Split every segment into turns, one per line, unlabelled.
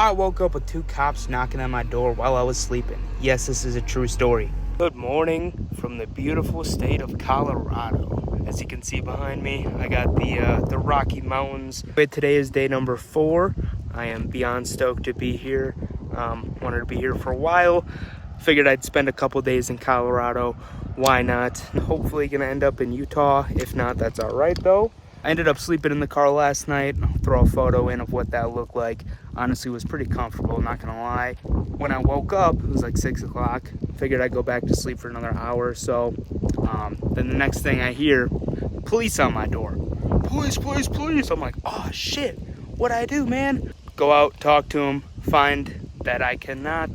I woke up with 2 cops knocking on my door while I was sleeping. Yes, this is a true story. Good morning from the beautiful state of Colorado. As you can see behind me, I got the Rocky Mountains. Today is day number 4. I am beyond stoked to be here. Wanted to be here for a while. Figured I'd spend a couple days in Colorado. Why not? Hopefully gonna end up in Utah. If not, that's all right though. I ended up sleeping in the car last night. I'll throw a photo in of what that looked like. Honestly, was pretty comfortable, not gonna lie. When I woke up, it was like 6 o'clock. Figured I'd go back to sleep for another hour or so. Then the next thing I hear, police on my door. Police, police, police. I'm like, oh shit, what'd I do, man? Go out, talk to them, find that I cannot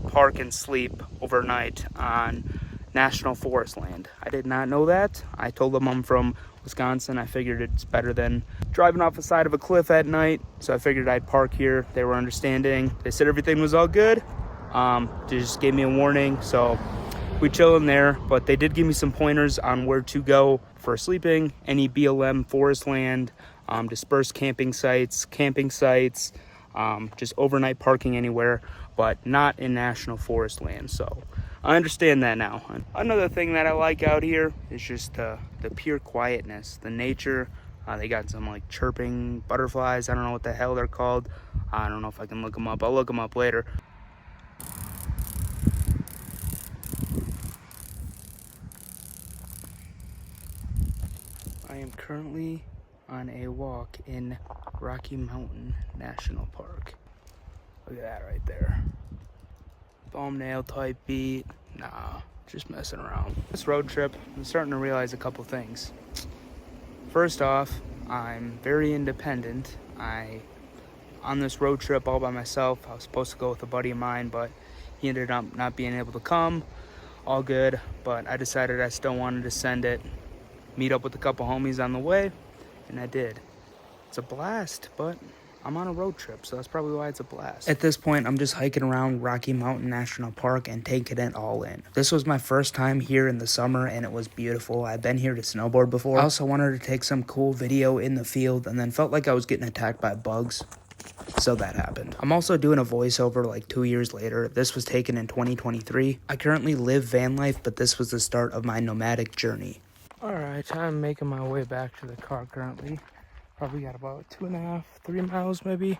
park and sleep overnight on national forest land. I did not know that. I told them I'm from Wisconsin. I figured it's better than driving off the side of a cliff at night, so I figured I'd park here. They were understanding. They said everything was all good. They just gave me a warning, so we chill in there, but they did give me some pointers on where to go for sleeping. Any BLM forest land, dispersed camping sites, just overnight parking anywhere, but not in national forest land. So I understand that now. Another thing that I like out here is just the pure quietness, the nature. They got some like chirping butterflies. I don't know what the hell they're called. I don't know if I can look them up. I'll look them up later. I am currently on a walk in Rocky Mountain National Park. Look at that right there. Thumbnail type beat. Nah, just messing around. This road trip, I'm starting to realize a couple things. First off, I'm very independent. On this road trip all by myself. I was supposed to go with a buddy of mine, but he ended up not being able to come. All good, but I decided I still wanted to send it, meet up with a couple homies on the way, and I did. It's a blast, but I'm on a road trip, so that's probably why it's a blast. At this point, I'm just hiking around Rocky Mountain National Park and taking it all in. This was my first time here in the summer, and it was beautiful. I've been here to snowboard before. I also wanted to take some cool video in the field, and then felt like I was getting attacked by bugs, so that happened. I'm also doing a voiceover like 2 years later. This was taken in 2023. I currently live van life, but this was the start of my nomadic journey. Alright, I'm making my way back to the car currently. Probably got about 2.5, 3 miles maybe.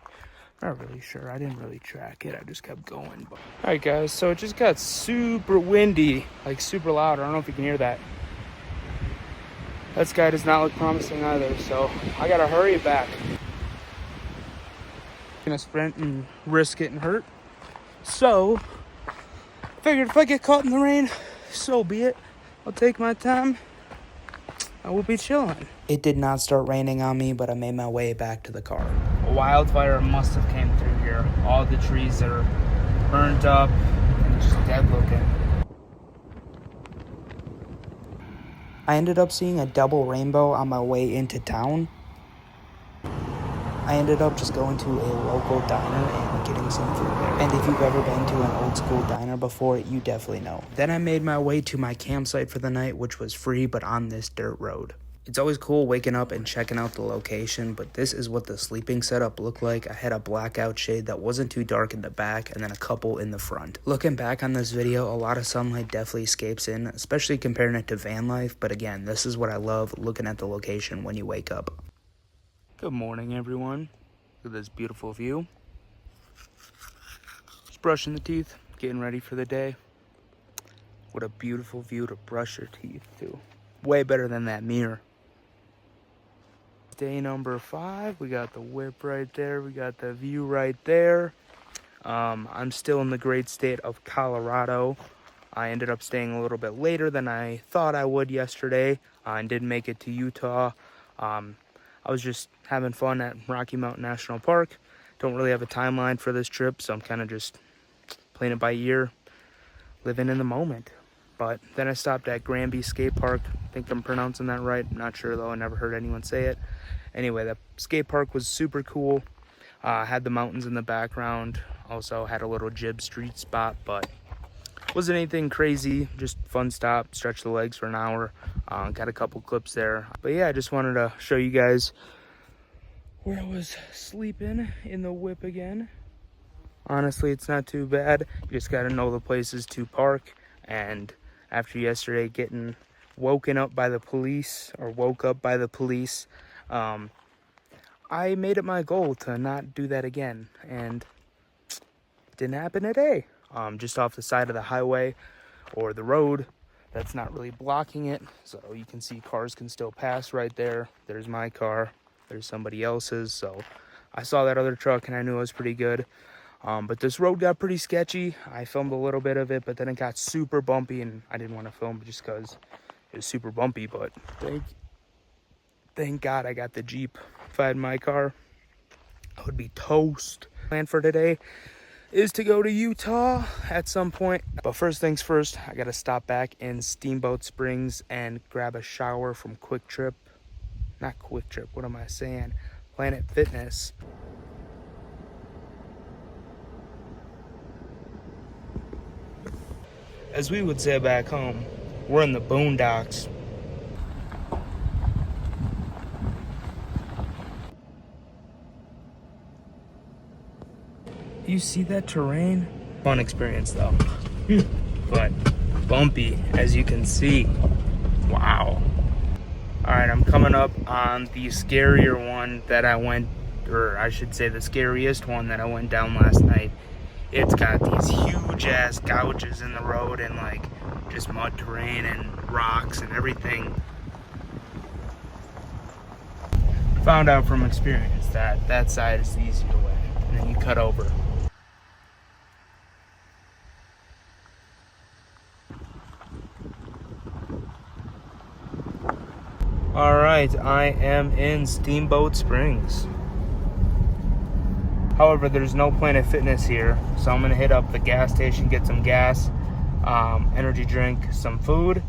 Not really sure. I didn't really track it. I just kept going. Alright guys, so it just got super windy, like super loud. I don't know if you can hear that. That sky does not look promising either, so I gotta hurry back. Gonna sprint and risk getting hurt. So, figured if I get caught in the rain, so be it. I'll take my time. I will be chilling. It did not start raining on me, but I made my way back to the car. A wildfire must have came through here. All the trees are burnt up and just dead looking. I ended up seeing a double rainbow on my way into town. I ended up just going to a local diner and getting some food there. And if you've ever been to an old school diner before, you definitely know. Then I made my way to my campsite for the night, which was free, but on this dirt road. It's always cool waking up and checking out the location, but this is what the sleeping setup looked like. I had a blackout shade that wasn't too dark in the back, and then a couple in the front. Looking back on this video, a lot of sunlight definitely escapes in, especially comparing it to van life, but again, this is what I love, looking at the location when you wake up. Good morning, everyone. Look at this beautiful view. Just brushing the teeth, getting ready for the day. What a beautiful view to brush your teeth to. Way better than that mirror. Day number 5. We got the whip right there. We got the view right there. I'm still in the great state of Colorado. I ended up staying a little bit later than I thought I would yesterday. And didn't make it to Utah. I was just having fun at Rocky Mountain National Park. Don't really have a timeline for this trip, so I'm kind of just playing it by ear, living in the moment. But then I stopped at Granby Skate Park. I think I'm pronouncing that right. I'm not sure though. I never heard anyone say it. Anyway, the skate park was super cool. Had the mountains in the background. Also had a little jib street spot, but wasn't anything crazy. Just fun stop. Stretched the legs for an hour. Got a couple clips there. But yeah, I just wanted to show you guys where I was sleeping in the whip again. Honestly, it's not too bad. You just gotta know the places to park. And after yesterday getting woken up by the police, or woke up by the police, I made it my goal to not do that again. And it didn't happen today. Just off the side of the highway or the road that's not really blocking it. So you can see cars can still pass right there. There's my car. There's somebody else's. So I saw that other truck and I knew it was pretty good. But this road got pretty sketchy. I filmed a little bit of it, but then it got super bumpy and I didn't want to film it just because it was super bumpy. But thank God I got the Jeep. If I had my car, I would be toast. Plan for today is to go to Utah at some point. But first things first, I gotta stop back in Steamboat Springs and grab a shower from Quick Trip. Not Quick Trip, what am I saying? Planet Fitness. As we would say back home, we're in the boondocks. You see that terrain? Fun experience though. But bumpy, as you can see. Wow. Alright, I'm coming up on the scarier one that I went, or I should say the scariest one that I went down last night. It's got these huge ass gouges in the road and like just mud terrain and rocks and everything. Found out from experience that that side is the easier way, and then you cut over. Alright, I am in Steamboat Springs. However, there's no Planet Fitness here, so I'm gonna hit up the gas station, get some gas, energy drink, some food,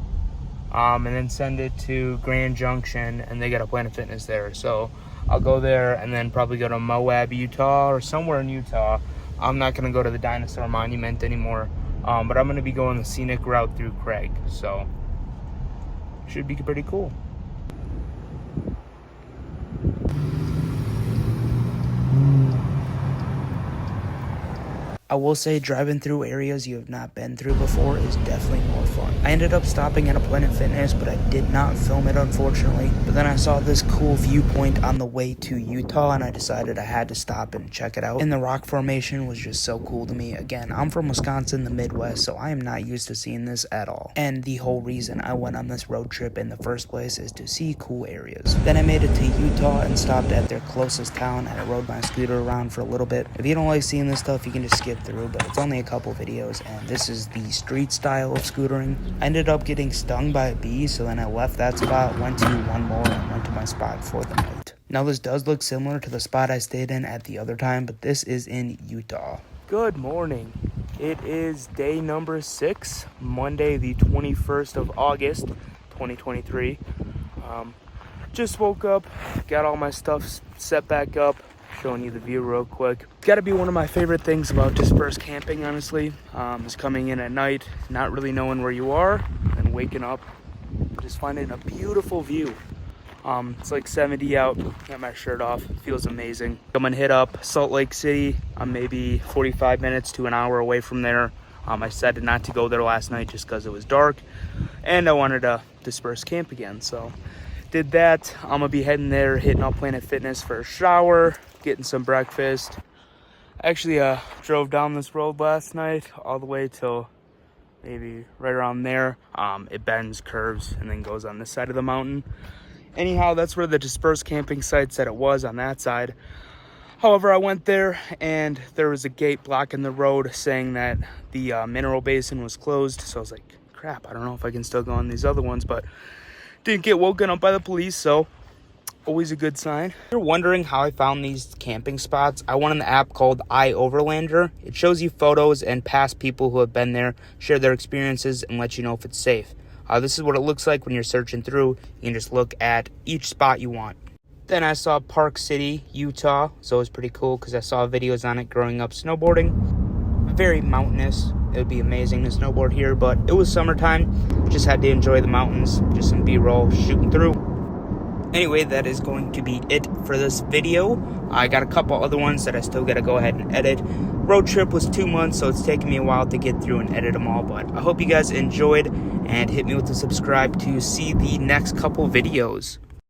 and then send it to Grand Junction, and they got a Planet Fitness there. So I'll go there and then probably go to Moab, Utah, or somewhere in Utah. I'm not gonna go to the Dinosaur Monument anymore, but I'm gonna be going the Scenic Route through Craig, so should be pretty cool. I will say driving through areas you have not been through before is definitely more fun. I ended up stopping at a Planet Fitness, but I did not film it unfortunately. But then I saw this cool viewpoint on the way to Utah and I decided I had to stop and check it out. And the rock formation was just so cool to me. Again, I'm from Wisconsin, the Midwest, so I am not used to seeing this at all. And the whole reason I went on this road trip in the first place is to see cool areas. Then I made it to Utah and stopped at their closest town and I rode my scooter around for a little bit. If you don't like seeing this stuff, you can just skip through, but it's only a couple videos and this is the street style of scootering. I ended up getting stung by a bee, so then I left that spot, went to one more, and went to my spot for the night. Now this does look similar to the spot I stayed in at the other time, but this is in Utah. Good morning. It is day number 6, Monday the 21st of August, 2023. Just woke up, got all my stuff set back up. Showing you the view real quick. It's got to be one of my favorite things about dispersed camping, honestly, is coming in at night, not really knowing where you are, and waking up, just finding a beautiful view. It's like 70 out, got my shirt off, feels amazing. I'm gonna hit up Salt Lake City. I'm maybe 45 minutes to an hour away from there. I decided not to go there last night just because it was dark, and I wanted to disperse camp again, so did that. I'm gonna be heading there, hitting up Planet Fitness for a shower, getting some breakfast. Actually drove down this road last night all the way till maybe right around there. It bends, curves, and then goes on this side of the mountain. Anyhow, that's where the dispersed camping site said it was, on that side. However, I went there and there was a gate blocking the road saying that the mineral basin was closed. So I was like, crap, I don't know if I can still go on these other ones, but didn't get woken up by the police, so always a good sign. If you're wondering how I found these camping spots, I went on the app called iOverlander. It shows you photos and past people who have been there, share their experiences, and let you know if it's safe. This is what it looks like when you're searching through. You can just look at each spot you want. Then I saw Park City, Utah, so it was pretty cool because I saw videos on it growing up snowboarding. Very mountainous. It would be amazing to snowboard here, but it was summertime. Just had to enjoy the mountains, just some B-roll shooting through. Anyway, that is going to be it for this video. I got a couple other ones that I still got to go ahead and edit, road trip was 2 months, so it's taken me a while to get through and edit them all. But I hope you guys enjoyed, and hit me with the subscribe to see the next couple videos.